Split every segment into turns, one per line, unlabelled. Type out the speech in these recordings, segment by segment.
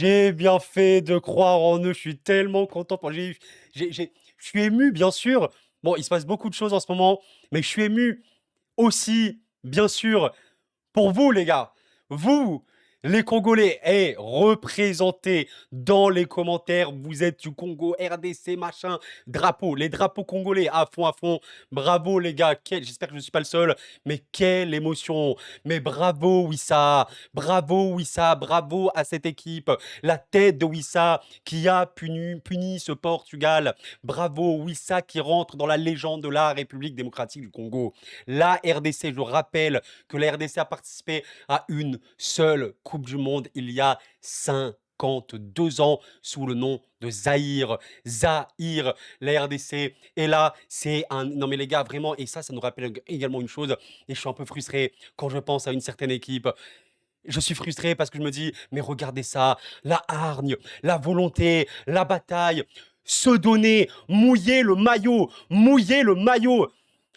J'ai bien fait de croire en eux, je suis tellement content pour je suis ému, bien sûr. Bon, il se passe beaucoup de choses en ce moment, mais je suis ému aussi, bien sûr, pour vous, les gars. Vous, les Congolais, représentez dans les commentaires. Vous êtes du Congo, RDC, machin, drapeau, les drapeaux congolais à fond, à fond. Bravo, les gars. J'espère que je ne suis pas le seul, mais quelle émotion. Mais bravo, Wissa. Bravo, Wissa. Bravo à cette équipe. La tête de Wissa qui a puni ce Portugal. Bravo, Wissa qui rentre dans la légende de la République démocratique du Congo. La RDC, je rappelle que la RDC a participé à une seule Coupe du Monde il y a 52 ans sous le nom de Zaïre. Zaïre, la RDC. Et là, c'est un... Non mais les gars, vraiment, et ça nous rappelle également une chose, et je suis un peu frustré quand je pense à une certaine équipe. Je suis frustré parce que je me dis, mais regardez ça, la hargne, la volonté, la bataille, se donner, mouiller le maillot, mouiller le maillot.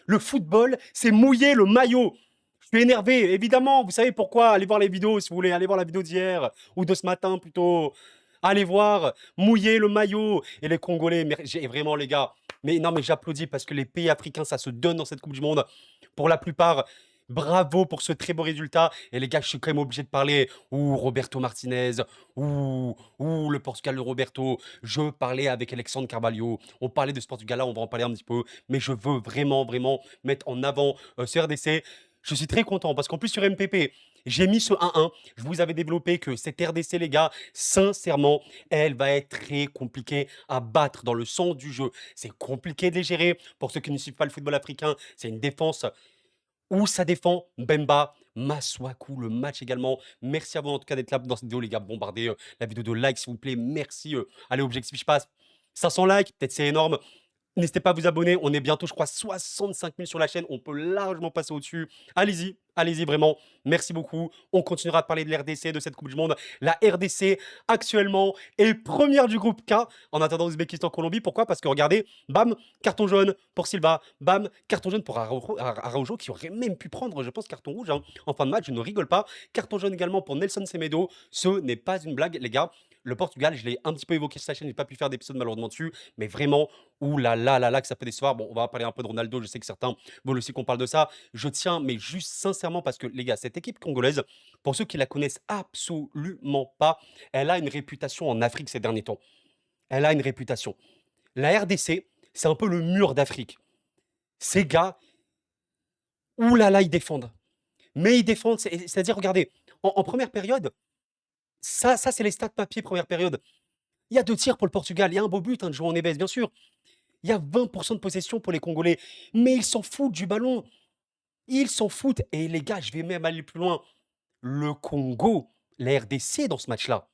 Le football, c'est mouiller le maillot. Je suis énervé, évidemment. Vous savez pourquoi? Allez voir les vidéos si vous voulez. Allez voir la vidéo d'hier ou de ce matin plutôt. Allez voir, mouiller le maillot. Et les Congolais, vraiment les gars. Mais non, mais j'applaudis parce que les pays africains, ça se donne dans cette Coupe du Monde. Pour la plupart, bravo pour ce très beau résultat. Et les gars, je suis quand même obligé de parler. Ou Roberto Martinez, ou le Portugal de Roberto. Je parlais avec Alexandre Carvalho. On parlait de ce Portugal-là, on va en parler un petit peu. Mais je veux vraiment, vraiment mettre en avant ce RDC. Je suis très content parce qu'en plus sur MPP, j'ai mis ce 1-1. Je vous avais développé que cette RDC, les gars, sincèrement, elle va être très compliquée à battre dans le sens du jeu. C'est compliqué de les gérer. Pour ceux qui ne suivent pas le football africain, c'est une défense où ça défend Bemba, Masuaku, le match également. Merci à vous en tout cas d'être là dans cette vidéo, les gars. Bombardez la vidéo de like, s'il vous plaît. Merci. Allez, objectif, je passe. 500 likes, peut-être c'est énorme. N'hésitez pas à vous abonner. On est bientôt, je crois, 65 000 sur la chaîne. On peut largement passer au-dessus. Allez-y, allez-y, vraiment. Merci beaucoup. On continuera à parler de l'RDC, de cette Coupe du Monde. La RDC, actuellement, est première du groupe K en attendant Ouzbékistan-Colombie. Pourquoi? Parce que regardez, bam, carton jaune pour Silva. Bam, carton jaune pour Araujo, qui aurait même pu prendre, je pense, carton rouge en fin de match. Je ne rigole pas. Carton jaune également pour Nelson Semedo. Ce n'est pas une blague, les gars. Le Portugal, je l'ai un petit peu évoqué sur sa chaîne. Je n'ai pas pu faire d'épisode malheureusement dessus. Mais vraiment, ouh là là, que ça peut décevoir. Bon, on va parler un peu de Ronaldo. Je sais que certains veulent aussi qu'on parle de ça. Je tiens, mais juste sincèrement, parce que les gars, cette équipe congolaise, pour ceux qui la connaissent absolument pas, elle a une réputation en Afrique ces derniers temps. Elle a une réputation. La RDC, c'est un peu le mur d'Afrique. Ces gars, ouh là, ils défendent. Mais ils défendent, c'est-à-dire, regardez, en première période, ça c'est les stats papier première période. Il y a 2 tirs pour le Portugal. Il y a un beau but de João Neves, bien sûr. Il y a 20% de possession pour les Congolais. Mais ils s'en foutent du ballon. Ils s'en foutent. Et les gars, je vais même aller plus loin. Le Congo, la RDC dans ce match-là.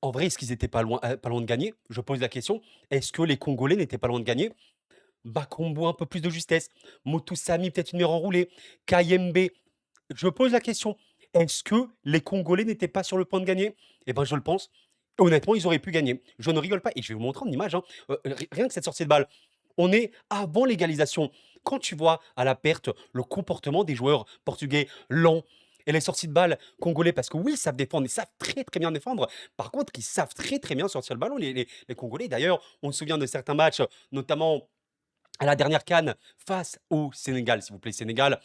En vrai, est-ce qu'ils étaient pas loin de gagner? Je pose la question. Est-ce que les Congolais n'étaient pas loin de gagner? Bakombo, un peu plus de justesse. Motusami, peut-être une meilleure enroulée. Kayembe. Je pose la question. Est-ce que les Congolais n'étaient pas sur le point de gagner? Eh ben, je le pense. Honnêtement, ils auraient pu gagner. Je ne rigole pas. Et je vais vous montrer en image. Rien que cette sortie de balle. On est avant l'égalisation. Quand tu vois à la perte le comportement des joueurs portugais lents et les sorties de balles congolais, parce que oui, ils savent défendre, ils savent très très bien défendre. Par contre, ils savent très très bien sortir le ballon, les Congolais. D'ailleurs, on se souvient de certains matchs, notamment à la dernière CAN face au Sénégal, s'il vous plaît, Sénégal.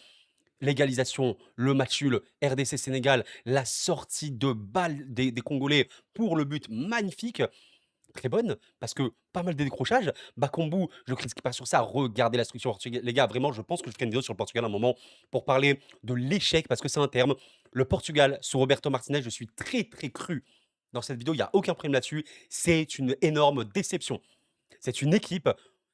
L'égalisation, le match nul, RDC Sénégal, la sortie de balle des Congolais pour le but magnifique, très bonne, parce que pas mal de décrochages. Bakambu, je critique pas sur ça. Regardez la structure portugaise. Les gars, vraiment, je pense que je ferai une vidéo sur le Portugal à un moment pour parler de l'échec, parce que c'est un terme. Le Portugal, sous Roberto Martinez, je suis très, très cru dans cette vidéo. Il n'y a aucun problème là-dessus. C'est une énorme déception. C'est une équipe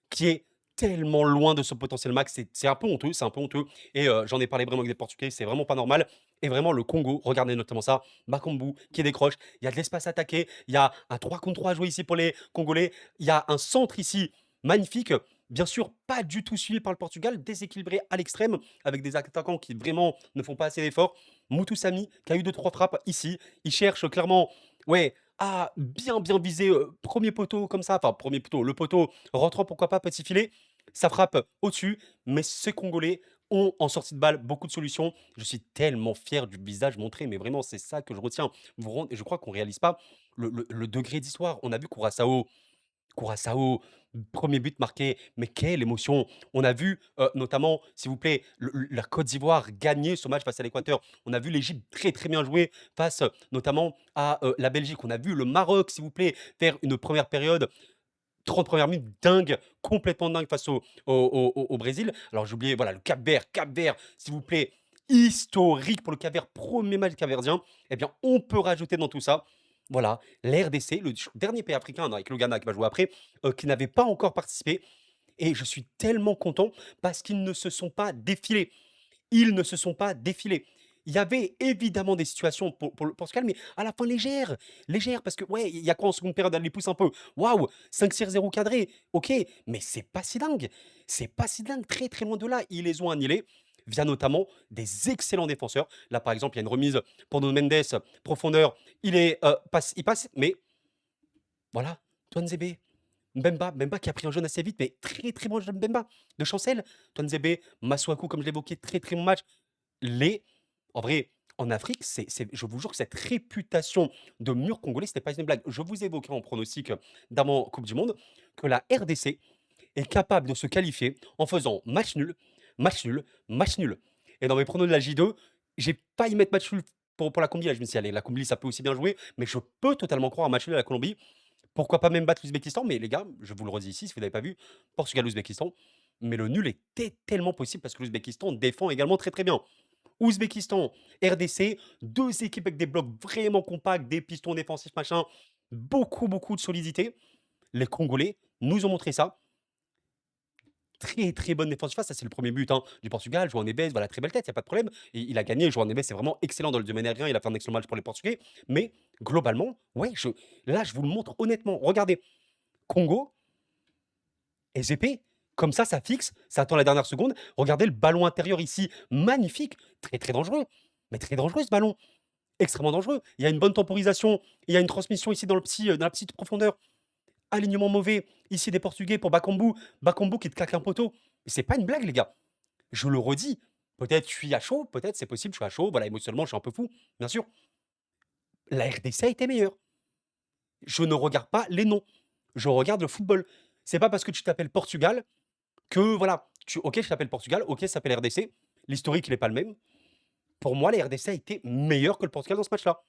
qui est tellement loin de son potentiel max. C'est un peu honteux, c'est un peu honteux. Et j'en ai parlé vraiment avec des Portugais, c'est vraiment pas normal. Et vraiment, le Congo, regardez notamment ça, Bakambu qui décroche, il y a de l'espace attaqué, il y a un 3 contre 3 à jouer ici pour les Congolais, il y a un centre ici magnifique. Bien sûr, pas du tout suivi par le Portugal, déséquilibré à l'extrême, avec des attaquants qui vraiment ne font pas assez d'efforts. Moutoussamy, qui a eu 2-3 frappes ici, il cherche clairement, ouais, à bien viser, premier poteau comme ça, enfin premier poteau, le poteau rentrant pourquoi pas, petit filet, ça frappe au-dessus, mais ces Congolais ont en sortie de balle beaucoup de solutions. Je suis tellement fier du visage montré, mais vraiment, c'est ça que je retiens. Je crois qu'on réalise pas le degré d'histoire. On a vu Curaçao, 1er but marqué, mais quelle émotion! On a vu, notamment, s'il vous plaît, la Côte d'Ivoire gagner ce match face à l'Équateur. On a vu l'Égypte très, très bien jouer face, notamment à, la Belgique. On a vu le Maroc, s'il vous plaît, faire une première période, 30 premières minutes dingue, complètement dingue face au Brésil. Alors j'ai oublié, voilà, le Cap-Vert. Cap-Vert, s'il vous plaît, historique pour le Cap-Vert, 1er match capverdien. Eh bien, on peut rajouter dans tout ça, voilà, la RDC, le dernier pays africain, non, avec le Ghana qui va jouer après, qui n'avait pas encore participé et je suis tellement content parce qu'ils ne se sont pas défilés. Ils ne se sont pas défilés. Il y avait évidemment des situations pour le Portugal, mais à la fin légères, légères parce que ouais, il y a quoi en seconde période? Elle les pousse un peu. Waouh! 5-0 cadré, OK, mais c'est pas si dingue. C'est pas si dingue, très, très loin de là. Ils les ont annihilés via notamment des excellents défenseurs. Là, par exemple, il y a une remise pour Nuno Mendes, profondeur, il passe, mais voilà, Tuanzebe, Mbemba qui a pris un jaune assez vite, mais très, très bon jeu de Mbemba, de Chancel, Tuanzebe, Masuaku comme je l'évoquais, très, très bon match. Les En vrai, en Afrique, je vous jure que cette réputation de mur congolais, c'était pas une blague. Je vous évoquais en pronostic d'avant coupe du monde que la RDC est capable de se qualifier en faisant match nul, match nul, match nul. Et dans mes pronos de la J2, j'ai failli mettre match nul pour la Colombie. Là, je me suis dit: «Allez, la Colombie, ça peut aussi bien jouer», mais je peux totalement croire à un match nul à la Colombie. Pourquoi pas même battre l'Ouzbékistan? Mais les gars, je vous le redis ici, si vous n'avez pas vu, Portugal-Ouzbékistan, mais le nul était tellement possible parce que l'Ouzbékistan défend également très, très bien. Ouzbékistan, RDC, 2 équipes avec des blocs vraiment compacts, des pistons défensifs, machin, beaucoup, beaucoup de solidité. Les Congolais nous ont montré ça. Très, très bonne défense face, ça c'est le premier but, hein, du Portugal. João Neves, voilà, très belle tête, il y a pas de problème. Et il a gagné, João Neves, c'est vraiment excellent dans le domaine aérien, il a fait un excellent match pour les Portugais. Mais globalement, ouais, là, je vous le montre honnêtement. Regardez, Congo, SGP, comme ça fixe, ça attend la dernière seconde. Regardez le ballon intérieur ici, magnifique, très, très dangereux. Mais très dangereux ce ballon, extrêmement dangereux. Il y a une bonne temporisation, il y a une transmission ici dans la petite profondeur. Alignement mauvais, ici des Portugais pour Bakambu. Bakambu qui te claque un poteau. Mais c'est pas une blague, les gars. Je le redis. Peut-être je suis à chaud, peut-être c'est possible, je suis à chaud. Voilà, émotionnellement, je suis un peu fou, bien sûr. La RDC a été meilleure. Je ne regarde pas les noms. Je regarde le football. C'est pas parce que tu t'appelles Portugal que, voilà, ok, je t'appelle Portugal, ok, ça s'appelle RDC. L'historique, il n'est pas le même. Pour moi, la RDC a été meilleure que le Portugal dans ce match-là.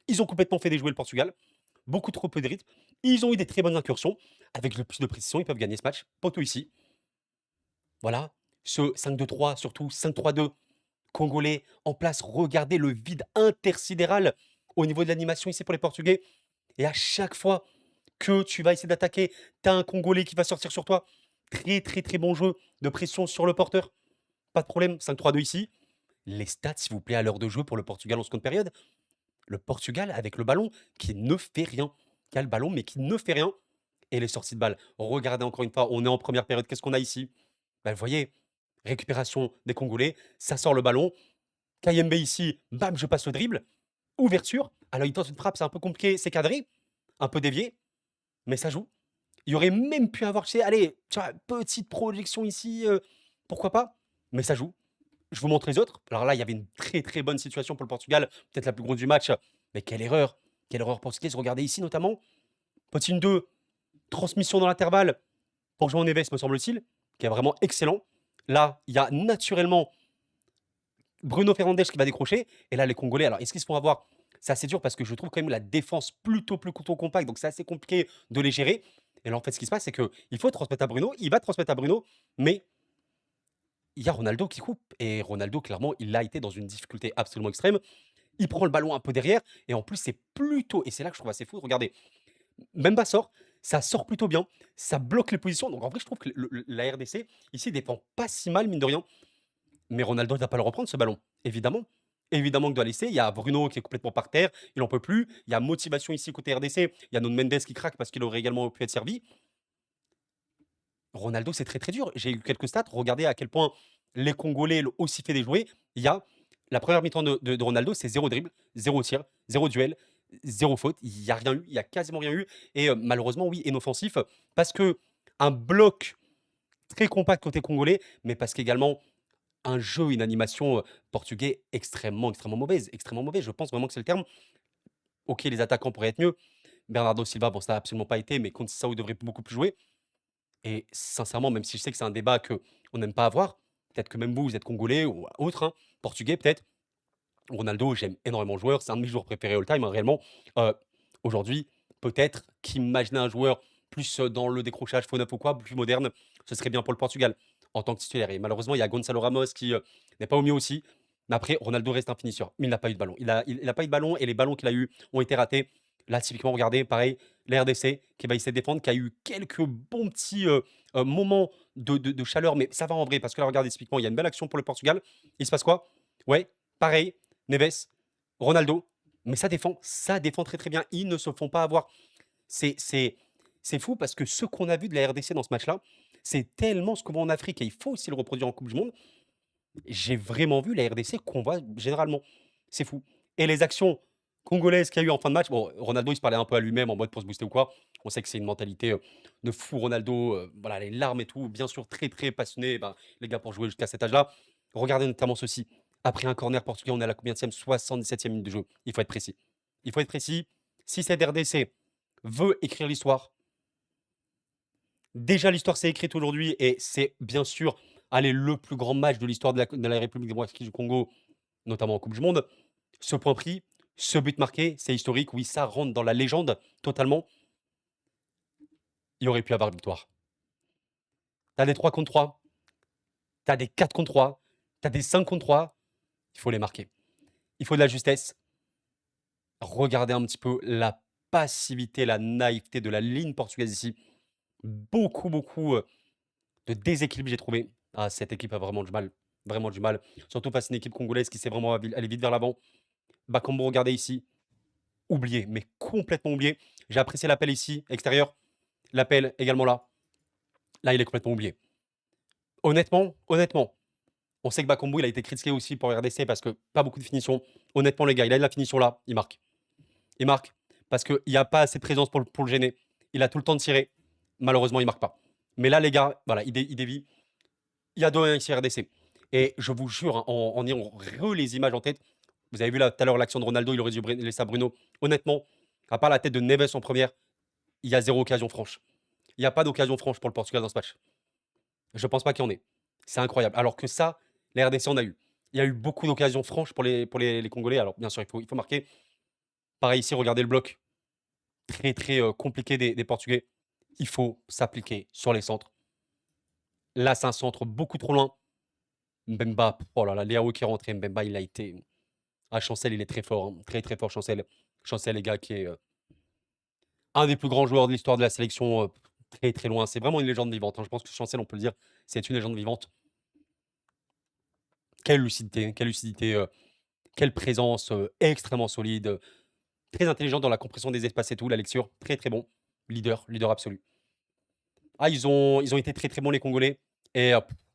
Ils ont complètement fait déjouer le Portugal. Beaucoup trop peu de rythme. Ils ont eu des très bonnes incursions. Avec le plus de précision, ils peuvent gagner ce match. Poteau ici. Voilà. Ce 5-2-3, surtout 5-3-2. Congolais en place. Regardez le vide intersidéral au niveau de l'animation ici pour les Portugais. Et à chaque fois que tu vas essayer d'attaquer, tu as un Congolais qui va sortir sur toi. Très, très, très bon jeu de pression sur le porteur. Pas de problème. 5-3-2 ici. Les stats, s'il vous plaît, à l'heure de jeu pour le Portugal en seconde période. Le Portugal avec le ballon qui ne fait rien. Qui a le ballon, mais qui ne fait rien. Et les sorties de balles. Regardez encore une fois, on est en première période. Qu'est-ce qu'on a ici? Vous voyez, récupération des Congolais. Ça sort le ballon. Kayembe ici, bam, je passe le dribble. Ouverture. Alors, il tente une frappe, c'est un peu compliqué. C'est cadré. Un peu dévié. Mais ça joue. Il y aurait même pu avoir, tu sais, allez, tu vois, petite projection ici. Pourquoi pas? Mais ça joue. Je vous montre les autres. Alors là, il y avait une très, très bonne situation pour le Portugal, peut-être la plus grosse du match. Mais quelle erreur! Quelle erreur portugaise. Regardez ici notamment. Potine 2, transmission dans l'intervalle pour João Neves, me semble-t-il, qui est vraiment excellent. Là, il y a naturellement Bruno Fernandes qui va décrocher. Et là, les Congolais, alors est-ce qu'ils se font avoir? C'est assez dur parce que je trouve quand même la défense plutôt plus couteau compact, donc c'est assez compliqué de les gérer. Et là, en fait, ce qui se passe, c'est qu'il faut transmettre à Bruno, il va transmettre à Bruno, mais il y a Ronaldo qui coupe. Et Ronaldo, clairement, il a été dans une difficulté absolument extrême. Il prend le ballon un peu derrière. Et en plus, c'est plutôt. Et c'est là que je trouve assez fou. Regardez, même pas sort. Ça sort plutôt bien. Ça bloque les positions. Donc en vrai, je trouve que la RDC, ici, défend pas si mal, mine de rien. Mais Ronaldo ne va pas le reprendre, ce ballon. Évidemment. Évidemment qu'il doit laisser. Il y a Bruno qui est complètement par terre. Il n'en peut plus. Il y a motivation ici côté RDC. Il y a Nuno Mendes qui craque parce qu'il aurait également pu être servi. Ronaldo, c'est très, très dur. J'ai eu quelques stats. Regardez à quel point les Congolais l'ont aussi fait déjouer. Il y a la première mi-temps de Ronaldo, c'est 0 dribble, 0 tir, 0 duel, 0 faute. Il n'y a rien eu. Il y a quasiment rien eu. Et malheureusement, oui, inoffensif. Parce que un bloc très compact côté congolais, mais parce qu'également, un jeu, une animation, portugais extrêmement, extrêmement mauvaise, extrêmement mauvaise. Je pense vraiment que c'est le terme. OK, les attaquants pourraient être mieux. Bernardo Silva, bon, ça a absolument pas été, mais Conceição, il devrait beaucoup plus jouer et sincèrement, même si je sais que c'est un débat qu'on n'aime pas avoir, peut-être que même vous, vous êtes congolais ou autre, hein, portugais peut-être. Ronaldo, j'aime énormément le joueur, c'est un de mes joueurs préférés all time, hein, réellement. Heu, Aujourd'hui, peut-être qu'imaginer un joueur plus, dans le décrochage faux neuf ou quoi, plus moderne, ce serait bien pour le Portugal, en tant que titulaire et malheureusement, il y a Gonçalo Ramos qui, n'est pas au mieux aussi. Mais après, Ronaldo reste un finisseur, mais il n'a pas eu de ballon. Il a pas eu de ballon et les ballons qu'il a eu ont été ratés. Là, typiquement, regardez, pareil, la RDC qui va essayer de défendre, qui a eu quelques bons petits, moments de chaleur, mais ça va en vrai parce que là, regardez, typiquement, il y a une belle action pour le Portugal. Il se passe quoi? Ouais, pareil, Neves, Ronaldo, mais ça défend très, très bien. Ils ne se font pas avoir. C'est c'est c'est fou parce que ce qu'on a vu de la RDC dans ce match-là, c'est tellement ce qu'on voit en Afrique et il faut aussi le reproduire en coupe du monde. J'ai vraiment vu la RDC qu'on voit généralement. C'est fou et les actions congolaises qu'il y a eu en fin de match, bon, Ronaldo, il se parlait un peu à lui-même en mode pour se booster ou quoi. On sait que c'est une mentalité, de fou Ronaldo, voilà, les larmes et tout, bien sûr très, très passionné, ben, les gars pour jouer jusqu'à cet âge-là. Regardez notamment ceci, après un corner portugais, on est à la combienième? 77e minute de jeu. Il faut être précis. Il faut être précis. Si cette RDC veut écrire l'histoire, déjà l'histoire s'est écrite aujourd'hui et c'est bien sûr, allez, le plus grand match de l'histoire de la République démocratique du Congo, notamment en coupe du monde. Ce point pris, ce but marqué, c'est historique. Oui, ça rentre dans la légende totalement. Il aurait pu y avoir victoire. Tu as des 3 contre 3, tu as des 4 contre 3, tu as des 5 contre 3. Il faut les marquer. Il faut de la justesse. Regardez un petit peu la passivité, la naïveté de la ligne portugaise ici. Beaucoup, beaucoup, de déséquilibre, j'ai trouvé. Ah, cette équipe a vraiment du mal. Vraiment du mal. Surtout face à une équipe congolaise qui sait vraiment aller vite vers l'avant. Bakambu, regardez ici. Oublié, mais complètement oublié. J'ai apprécié l'appel ici, extérieur. L'appel également là. Là, il est complètement oublié. Honnêtement, on sait que Bakambu, il a été critiqué aussi pour RDC parce que pas beaucoup de finition. Honnêtement, les gars, il a de la finition là, il marque. Il marque parce qu'il n'y a pas assez de présence pour le gêner. Il a tout le temps de tirer. Malheureusement, il marque pas. Mais là, les gars, voilà, il dévie. Il y a 2-1 ici RDC. Et je vous jure, hein, en ayant les images en tête, vous avez vu là tout à l'heure l'action de Ronaldo, il aurait dû laisser à Bruno. Honnêtement, à part la tête de Neves en première, il y a zéro occasion franche. Il n'y a pas d'occasion franche pour le Portugal dans ce match. Je pense pas qu'il y en ait. C'est incroyable. Alors que ça, la RDC en a eu. Il y a eu beaucoup d'occasions franches pour les Congolais. Alors, bien sûr, il faut marquer. Pareil ici, regardez le bloc. Très, très compliqué des Portugais. Il faut s'appliquer sur les centres. Là, c'est un centre beaucoup trop loin. Mbemba, oh là là, Léao qui est rentré. Mbemba, il a été. Ah, Chancel, il est très fort. Hein. Très, très fort, Chancel. Chancel, les gars, qui est un des plus grands joueurs de l'histoire de la sélection. Très, très loin. C'est vraiment une légende vivante. Hein. Je pense que Chancel, on peut le dire, c'est une légende vivante. Quelle lucidité, quelle présence extrêmement solide, très intelligent dans la compression des espaces et tout, la lecture, très très bon. Leader absolu. Ah, ils ont été très très bons les Congolais. Et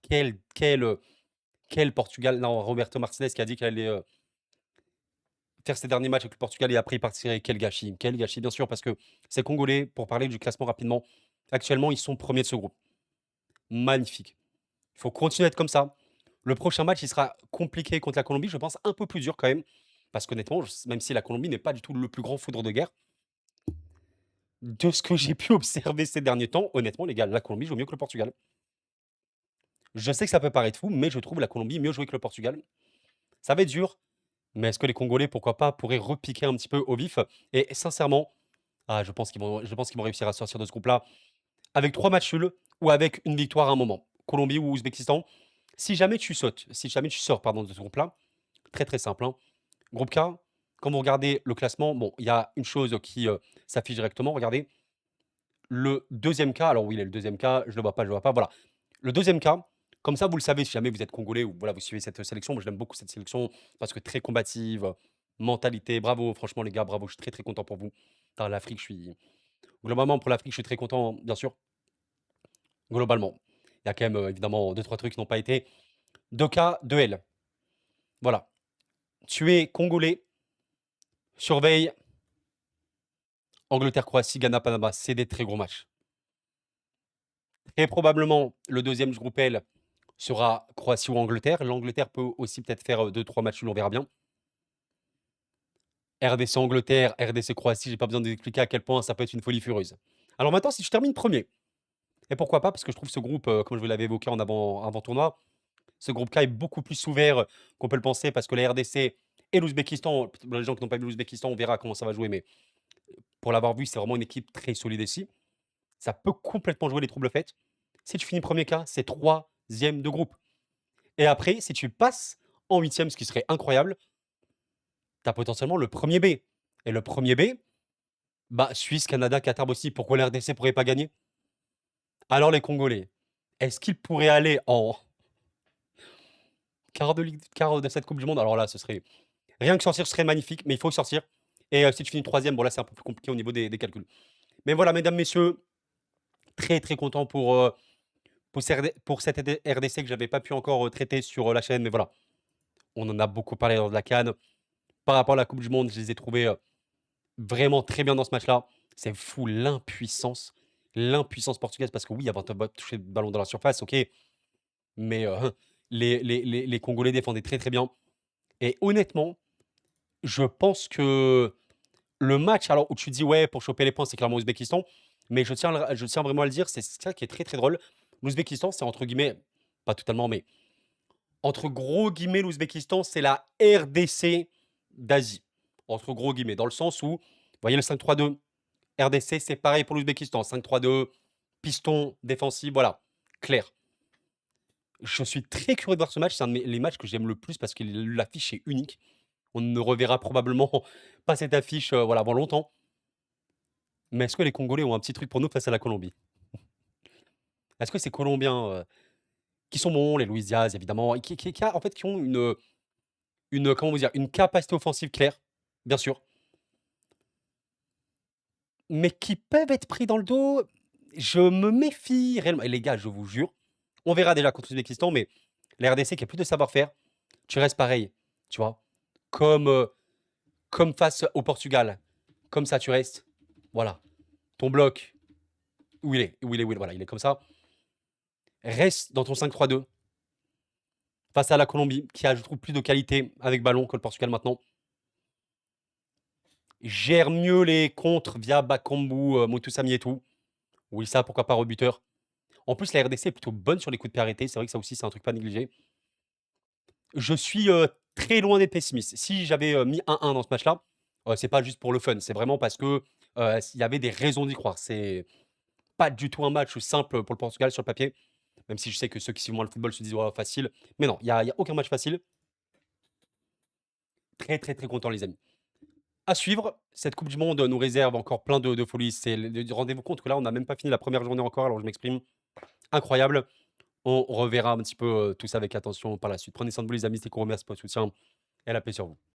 quel Portugal. Non, Roberto Martinez qui a dit qu'il allait faire ses derniers matchs avec le Portugal et après il partirait. Quel gâchis, bien sûr, parce que ces Congolais, pour parler du classement rapidement, actuellement ils sont premiers de ce groupe. Magnifique. Il faut continuer à être comme ça. Le prochain match, il sera compliqué contre la Colombie, je pense un peu plus dur quand même. Parce qu'honnêtement, même si la Colombie n'est pas du tout le plus grand foudre de guerre, de ce que j'ai pu observer ces derniers temps, honnêtement, les gars, la Colombie joue mieux que le Portugal. Je sais que ça peut paraître fou, mais je trouve la Colombie mieux jouée que le Portugal. Ça va être dur, mais est-ce que les Congolais, pourquoi pas, pourraient repiquer un petit peu au vif? Et sincèrement, je pense qu'ils vont réussir à sortir de ce groupe-là avec 3 matchs nuls ou avec une victoire à un moment. Colombie ou Ouzbékistan. Si jamais tu sors pardon, de ce groupe-là, très très simple, hein. Groupe K, quand vous regardez le classement, bon, il y a une chose qui s'affiche directement. Regardez, le deuxième cas, alors oui, il est le deuxième cas, je le vois pas, voilà. Le deuxième cas, comme ça, vous le savez, si jamais vous êtes congolais ou voilà, vous suivez cette sélection, moi je l'aime beaucoup cette sélection parce que très combative, mentalité, bravo, franchement les gars, bravo, je suis très très content pour vous. Putain, l'Afrique, globalement pour l'Afrique, je suis très content, bien sûr, globalement. Il y a quand même évidemment deux, trois trucs qui n'ont pas été. 2 cas, 2 L. Voilà. Tu es congolais, surveille Angleterre, Croatie, Ghana, Panama. C'est des très gros matchs. Très probablement, le deuxième du groupe L, sera Croatie ou Angleterre. L'Angleterre peut aussi peut-être faire 2-3 matchs nuls, on verra bien. RDC Angleterre, RDC Croatie, j'ai pas besoin d'expliquer à quel point ça peut être une folie furieuse. Alors maintenant, si je termine premier, et pourquoi pas, parce que je trouve ce groupe, comme je vous l'avais évoqué en avant tournoi, ce groupe K est beaucoup plus ouvert qu'on peut le penser parce que la RDC et l'Ouzbékistan, les gens qui n'ont pas vu l'Ouzbékistan, on verra comment ça va jouer, mais pour l'avoir vu, c'est vraiment une équipe très solide ici. Ça peut complètement jouer les troubles faits. Si tu finis premier K, c'est troisième de groupe. Et après, si tu passes en huitième, ce qui serait incroyable, tu as potentiellement le premier B. Et le premier B, bah, Suisse, Canada, Qatar aussi. Pourquoi la RDC pourrait pas gagner? Alors les Congolais, est-ce qu'ils pourraient aller en quart de cette Coupe du Monde? Alors là, ce serait rien que sortir serait magnifique, mais il faut sortir. Et si tu finis troisième, bon là c'est un peu plus compliqué au niveau des calculs. Mais voilà, mesdames, messieurs, très très content pour cette RDC que j'avais pas pu encore traiter sur la chaîne. Mais voilà, on en a beaucoup parlé lors de la CAN. Par rapport à la Coupe du Monde, je les ai trouvés vraiment très bien dans ce match-là. C'est fou l'impuissance portugaise, parce que oui, avant de toucher le ballon dans la surface, ok, mais les Congolais défendaient très très bien. Et honnêtement, je pense que le match, alors où tu dis ouais, pour choper les points, c'est clairement l'Ouzbékistan, mais je tiens vraiment à le dire, c'est ça qui est très très drôle. L'Ouzbékistan, c'est entre guillemets, pas totalement, mais entre gros guillemets, l'Ouzbékistan, c'est la RDC d'Asie. Entre gros guillemets, dans le sens où, vous voyez le 5-3-2, RDC, c'est pareil pour l'Ouzbékistan. 5-3-2, piston défensif, voilà, clair. Je suis très curieux de voir ce match. C'est un les matchs que j'aime le plus parce que l'affiche est unique. On ne reverra probablement pas cette affiche voilà, avant longtemps. Mais est-ce que les Congolais ont un petit truc pour nous face à la Colombie? Est-ce que ces Colombiens qui sont bons, les Luis Diaz évidemment, et en fait, qui ont comment vous dire, une capacité offensive claire, bien sûr, mais qui peuvent être pris dans le dos, je me méfie réellement. Et les gars, je vous jure, on verra déjà contre l'Ouzbékistan, mais la RDC qui a plus de savoir-faire, tu restes pareil, tu vois. Comme, comme face au Portugal. Comme ça, tu restes. Voilà. Ton bloc, où il est, voilà, il est comme ça. Reste dans ton 5-3-2 face à la Colombie, qui a, je trouve, plus de qualité avec ballon que le Portugal maintenant. Gère mieux les contres via Bakambu, Moutoussamy et tout. Oui, ça, pourquoi pas rebuteur. En plus, la RDC est plutôt bonne sur les coups de pied arrêtés. C'est vrai que ça aussi, c'est un truc pas négligé. Je suis très loin d'être pessimiste. Si j'avais mis 1-1 dans ce match-là, c'est pas juste pour le fun. C'est vraiment parce que il y avait des raisons d'y croire. C'est pas du tout un match simple pour le Portugal sur le papier. Même si je sais que ceux qui suivent moins le football se disent ouais, facile. Mais non, il y a aucun match facile. Très, très, très content, les amis. À suivre, cette Coupe du Monde nous réserve encore plein de folies. Rendez-vous compte que là, on n'a même pas fini la première journée encore, alors je m'exprime. Incroyable. On reverra un petit peu tout ça avec attention par la suite. Prenez soin de vous, les amis. C'était qu'on remercie pour le soutien et la paix sur vous.